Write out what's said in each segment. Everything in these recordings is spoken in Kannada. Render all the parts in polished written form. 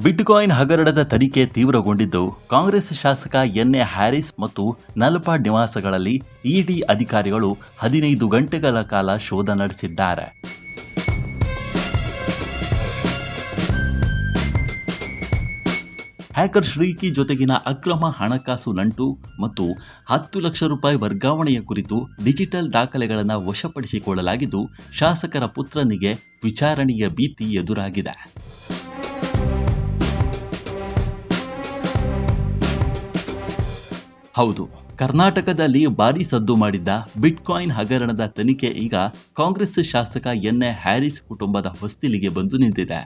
ಬಿಟ್ಕಾಯಿನ್ ಹಗರಣದ ತನಿಖೆ ತೀವ್ರಗೊಂಡಿದ್ದು, ಕಾಂಗ್ರೆಸ್ ಶಾಸಕ ಎನ್.ಎ. ಹ್ಯಾರಿಸ್ ಮತ್ತು ನಲಪಾಡ್ ನಿವಾಸಗಳಲ್ಲಿ ಇಡಿ ಅಧಿಕಾರಿಗಳು 15 ಗಂಟೆಗಳ ಕಾಲ ಶೋಧ ನಡೆಸಿದ್ದಾರೆ. ಹ್ಯಾಕರ್ ಶ್ರೀಕಿ ಜೊತೆಗಿನ ಅಕ್ರಮ ಹಣಕಾಸು ನಂಟು ಮತ್ತು 10 ಲಕ್ಷ ರೂಪಾಯಿ ವರ್ಗಾವಣೆಯ ಕುರಿತು ಡಿಜಿಟಲ್ ದಾಖಲೆಗಳನ್ನು ವಶಪಡಿಸಿಕೊಳ್ಳಲಾಗಿದ್ದು, ಶಾಸಕರ ಪುತ್ರನಿಗೆ ವಿಚಾರಣೆಯ ಭೀತಿ ಎದುರಾಗಿದೆ. ಹೌದು, ಕರ್ನಾಟಕದಲ್ಲಿ ಭಾರೀ ಸದ್ದು ಮಾಡಿದ್ದ ಬಿಟ್ಕಾಯಿನ್ ಹಗರಣದ ತನಿಖೆ ಈಗ ಕಾಂಗ್ರೆಸ್ ಶಾಸಕ ಎನ್.ಎ. ಹ್ಯಾರಿಸ್ ಕುಟುಂಬದ ಹೊಸ್ತಿಲಿಗೆ ಬಂದು ನಿಂತಿದೆ.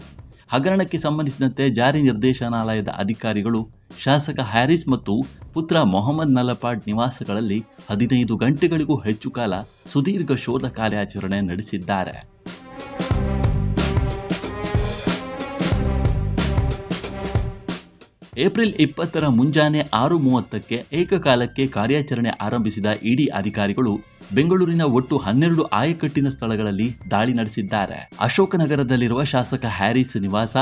ಹಗರಣಕ್ಕೆ ಸಂಬಂಧಿಸಿದಂತೆ ಜಾರಿ ನಿರ್ದೇಶನಾಲಯದ ಅಧಿಕಾರಿಗಳು ಶಾಸಕ ಹ್ಯಾರಿಸ್ ಮತ್ತು ಪುತ್ರ ಮೊಹಮ್ಮದ್ ನಲಪಾಡ್ ನಿವಾಸಗಳಲ್ಲಿ 15 ಗಂಟೆಗಳಿಗೂ ಹೆಚ್ಚು ಕಾಲ ಸುದೀರ್ಘ ಶೋಧ ಕಾರ್ಯಾಚರಣೆ ನಡೆಸಿದ್ದಾರೆ. ಏಪ್ರಿಲ್ 20ರ ಮುಂಜಾನೆ 6:30ಕ್ಕೆ ಏಕಕಾಲಕ್ಕೆ ಕಾರ್ಯಾಚರಣೆ ಆರಂಭಿಸಿದ ಇಡಿ ಅಧಿಕಾರಿಗಳು ಬೆಂಗಳೂರಿನ ಒಟ್ಟು 12 ಆಯಕಟ್ಟಿನ ಸ್ಥಳಗಳಲ್ಲಿ ದಾಳಿ ನಡೆಸಿದ್ದಾರೆ. ಅಶೋಕನಗರದಲ್ಲಿರುವ ಶಾಸಕ ಹ್ಯಾರಿಸ್ ನಿವಾಸ,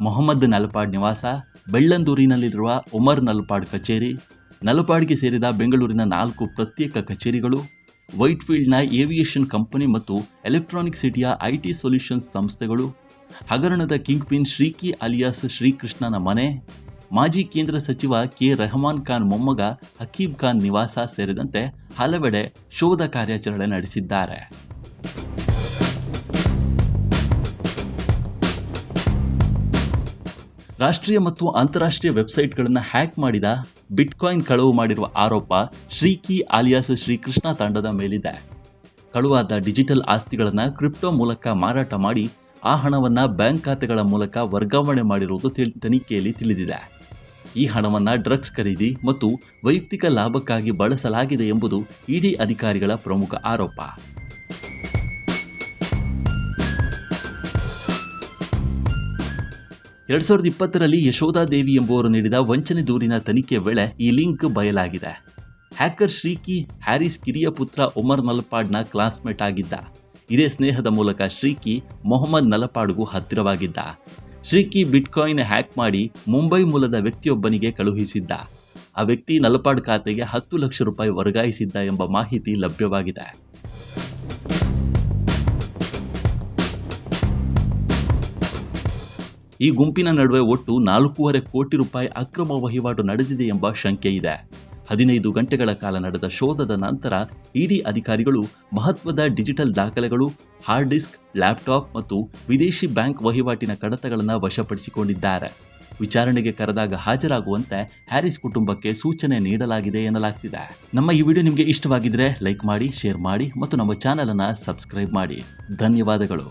ಮೊಹಮ್ಮದ್ ನಲಪಾಡ್ ನಿವಾಸ, ಬೆಳ್ಳಂದೂರಿನಲ್ಲಿರುವ ಉಮರ್ ನಲಪಾಡ್ ಕಚೇರಿ, ನಲಪಾಡ್ಗೆ ಸೇರಿದ ಬೆಂಗಳೂರಿನ 4 ಪ್ರತ್ಯೇಕ ಕಚೇರಿಗಳು, ವೈಟ್ಫೀಲ್ಡ್ನ ಏವಿಯೇಷನ್ ಕಂಪನಿ ಮತ್ತು ಎಲೆಕ್ಟ್ರಾನಿಕ್ ಸಿಟಿಯ ಐಟಿ ಸೊಲ್ಯೂಷನ್ಸ್ ಸಂಸ್ಥೆಗಳು, ಹಗರಣದ ಕಿಂಗ್ ಪಿನ್ ಶ್ರೀಕಿ ಅಲಿಯಾಸ್ ಶ್ರೀಕೃಷ್ಣನ ಮನೆ, ಮಾಜಿ ಕೇಂದ್ರ ಸಚಿವ ಕೆ. ರೆಹಮಾನ್ ಖಾನ್ ಮೊಮ್ಮಗ ಹಕೀಬ್ ಖಾನ್ ನಿವಾಸ ಸೇರಿದಂತೆ ಹಲವೆಡೆ ಶೋಧ ಕಾರ್ಯಾಚರಣೆ ನಡೆಸಿದ್ದಾರೆ. ರಾಷ್ಟ್ರೀಯ ಮತ್ತು ಅಂತಾರಾಷ್ಟ್ರೀಯ ವೆಬ್ಸೈಟ್ಗಳನ್ನು ಹ್ಯಾಕ್ ಮಾಡಿದ ಬಿಟ್ಕಾಯಿನ್ ಕಳವು ಮಾಡಿರುವ ಆರೋಪ ಶ್ರೀಕಿ ಅಲಿಯಾಸ್ ಶ್ರೀಕೃಷ್ಣ ತಂಡದ ಮೇಲಿದೆ. ಕಳುವಾದ ಡಿಜಿಟಲ್ ಆಸ್ತಿಗಳನ್ನು ಕ್ರಿಪ್ಟೋ ಮೂಲಕ ಮಾರಾಟ ಮಾಡಿ ಆ ಹಣವನ್ನು ಬ್ಯಾಂಕ್ ಖಾತೆಗಳ ಮೂಲಕ ವರ್ಗಾವಣೆ ಮಾಡಿರುವುದು ತನಿಖೆಯಲ್ಲಿ ತಿಳಿದಿದೆ. ಈ ಹಣವನ್ನು ಡ್ರಗ್ಸ್ ಖರೀದಿ ಮತ್ತು ವೈಯಕ್ತಿಕ ಲಾಭಕ್ಕಾಗಿ ಬಳಸಲಾಗಿದೆ ಎಂಬುದು ಇಡಿ ಅಧಿಕಾರಿಗಳ ಪ್ರಮುಖ ಆರೋಪ. ಎರಡ್ 2020ರಲ್ಲಿ ಯಶೋಧಾದೇವಿ ಎಂಬುವರು ನೀಡಿದ ವಂಚನೆ ದೂರಿನ ತನಿಖೆ ವೇಳೆ ಈ ಲಿಂಕ್ ಬಯಲಾಗಿದೆ. ಹ್ಯಾಕರ್ ಶ್ರೀಕಿ ಹ್ಯಾರಿಸ್ ಕಿರಿಯ ಪುತ್ರ ಉಮರ್ ನಲಪಾಡ್ನ ಕ್ಲಾಸ್ಮೇಟ್ ಆಗಿದ್ದ. ಇದೇ ಸ್ನೇಹದ ಮೂಲಕ ಶ್ರೀಕಿ ಮೊಹಮ್ಮದ್ ನಲಪಾಡ್ಗೂ ಹತ್ತಿರವಾಗಿದ್ದ. ಶ್ರೀಕಿ ಬಿಟ್ಕಾಯಿನ್ ಹ್ಯಾಕ್ ಮಾಡಿ ಮುಂಬೈ ಮೂಲದ ವ್ಯಕ್ತಿಯೊಬ್ಬನಿಗೆ ಕಳುಹಿಸಿದ್ದ. ಆ ವ್ಯಕ್ತಿ ನಲಪಾಡ್ ಖಾತೆಗೆ 10 ಲಕ್ಷ ರೂಪಾಯಿ ವರ್ಗಾಯಿಸಿದ್ದ ಎಂಬ ಮಾಹಿತಿ ಲಭ್ಯವಾಗಿದೆ. ಈ ಗುಂಪಿನ ನಡುವೆ ಒಟ್ಟು 4.5 ಕೋಟಿ ರೂಪಾಯಿ ಅಕ್ರಮ ವಹಿವಾಟು ನಡೆದಿದೆ ಎಂಬ ಶಂಕೆ ಇದೆ. 15 ಗಂಟೆಗಳ ಕಾಲ ನಡೆದ ಶೋಧದ ನಂತರ ಇಡಿ ಅಧಿಕಾರಿಗಳು ಮಹತ್ವದ ಡಿಜಿಟಲ್ ದಾಖಲೆಗಳು, ಹಾರ್ಡ್ ಡಿಸ್ಕ್, ಲ್ಯಾಪ್ಟಾಪ್ ಮತ್ತು ವಿದೇಶಿ ಬ್ಯಾಂಕ್ ವಹಿವಾಟಿನ ಕಡತಗಳನ್ನು ವಶಪಡಿಸಿಕೊಂಡಿದ್ದಾರೆ. ವಿಚಾರಣೆಗೆ ಕರೆದಾಗ ಹಾಜರಾಗುವಂತೆ ಹ್ಯಾರಿಸ್ ಕುಟುಂಬಕ್ಕೆ ಸೂಚನೆ ನೀಡಲಾಗಿದೆ ಎನ್ನಲಾಗ್ತಿದೆ. ನಮ್ಮ ಈ ವಿಡಿಯೋ ನಿಮಗೆ ಇಷ್ಟವಾಗಿದ್ರೆ ಲೈಕ್ ಮಾಡಿ, ಶೇರ್ ಮಾಡಿ ಮತ್ತು ನಮ್ಮ ಚಾನಲ್ ಅನ್ನು ಸಬ್ಸ್ಕ್ರೈಬ್ ಮಾಡಿ. ಧನ್ಯವಾದಗಳು.